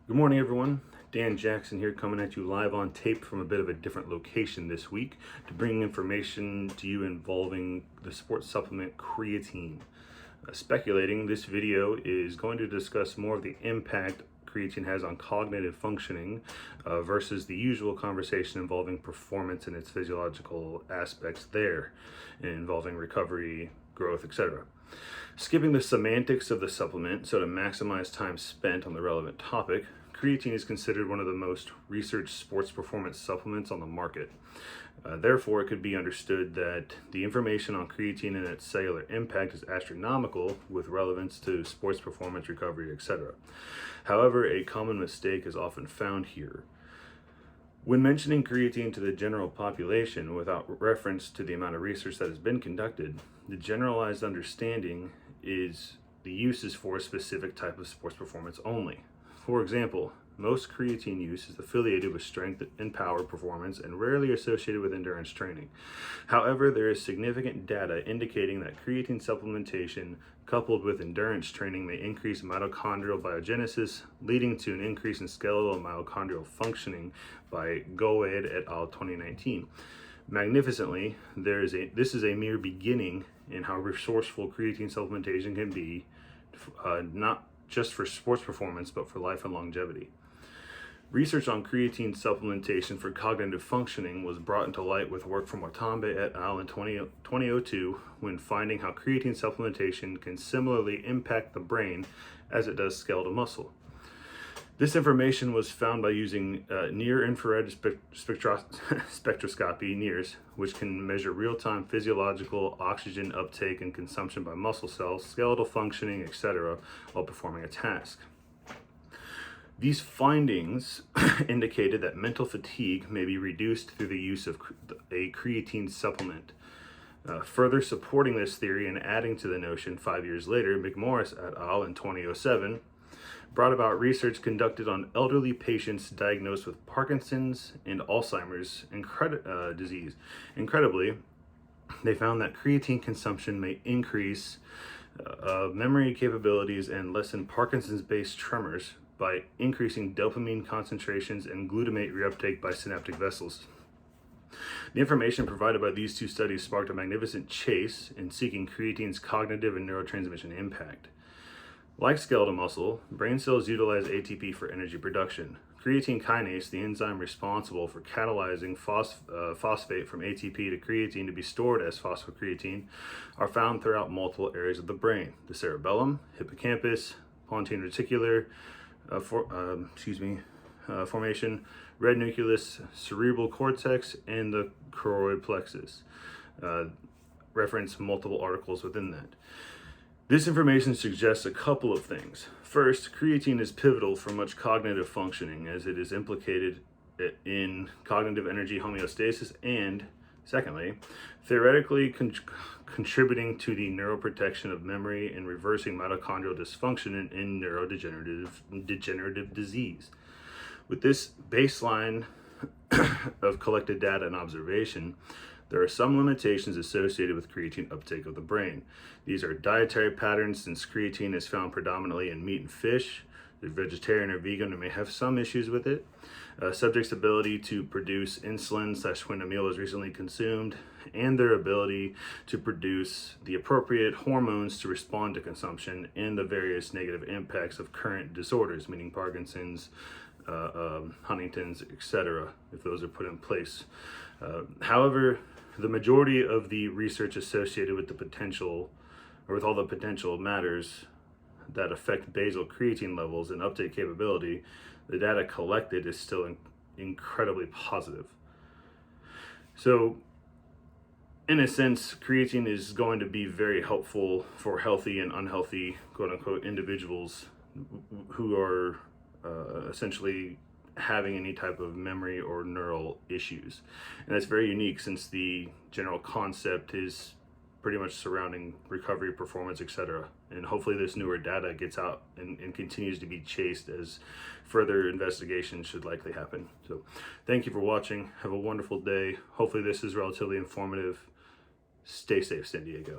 Good morning, everyone. Dan Jackson here, coming at you live on tape from a bit of a different location this week to bring information to you involving the sports supplement creatine. Speculating, this video is going to discuss more of the impact creatine has on cognitive functioning versus the usual conversation involving performance and its physiological aspects there, involving recovery, growth, etc. Skipping the semantics of the supplement, so to maximize time spent on the relevant topic, creatine is considered one of the most researched sports performance supplements on the market. Therefore, it could be understood that the information on creatine and its cellular impact is astronomical with relevance to sports performance, recovery, etc. However, a common mistake is often found here. When mentioning creatine to the general population without reference to the amount of research that has been conducted, the generalized understanding is the use is for a specific type of sports performance only. For example, most creatine use is affiliated with strength and power performance and rarely associated with endurance training. However, there is significant data indicating that creatine supplementation coupled with endurance training may increase mitochondrial biogenesis, leading to an increase in skeletal and mitochondrial functioning by Goed et al. 2019. Magnificently, this is a mere beginning in how resourceful creatine supplementation can be, not just for sports performance, but for life and longevity. Research on creatine supplementation for cognitive functioning was brought into light with work from Watanabe et al. In 2002, when finding how creatine supplementation can similarly impact the brain as it does skeletal muscle. This information was found by using near-infrared spectroscopy, NIRS, which can measure real-time physiological oxygen uptake and consumption by muscle cells, skeletal functioning, etc., while performing a task. These findings indicated that mental fatigue may be reduced through the use of a creatine supplement. Further supporting this theory and adding to the notion 5 years later, McMorris et al. In 2007 brought about research conducted on elderly patients diagnosed with Parkinson's and Alzheimer's disease. Incredibly, they found that creatine consumption may increase memory capabilities and lessen Parkinson's-based tremors by increasing dopamine concentrations and glutamate reuptake by synaptic vessels. The information provided by these two studies sparked a magnificent chase in seeking creatine's cognitive and neurotransmission impact. Like skeletal muscle, brain cells utilize ATP for energy production. Creatine kinase, the enzyme responsible for catalyzing phosphate from ATP to creatine to be stored as phosphocreatine, are found throughout multiple areas of the brain: the cerebellum, hippocampus, pontine reticular formation, red nucleus, cerebral cortex, and the choroid plexus. Reference multiple articles within that. This information suggests a couple of things. First, creatine is pivotal for much cognitive functioning as it is implicated in cognitive energy homeostasis and, secondly, theoretically contributing to the neuroprotection of memory and reversing mitochondrial dysfunction in neurodegenerative disease. With this baseline of collected data and observation, there are some limitations associated with creatine uptake of the brain. These are dietary patterns, since creatine is found predominantly in meat and fish. They're vegetarian or vegan and may have some issues with it. Subjects' ability to produce insulin when a meal is recently consumed, and their ability to produce the appropriate hormones to respond to consumption, and the various negative impacts of current disorders, meaning Parkinson's, Huntington's, etc., if those are put in place. However, the majority of the research associated with all the potential matters that affect basal creatine levels and uptake capability, the data collected is still incredibly positive. So, in a sense, creatine is going to be very helpful for healthy and unhealthy, quote-unquote, individuals who are essentially having any type of memory or neural issues. And that's very unique, since the general concept is pretty much surrounding recovery, performance, etc. And hopefully this newer data gets out and continues to be chased, as further investigation should likely happen. So thank you for watching. Have a wonderful day. Hopefully this is relatively informative. Stay safe, San Diego.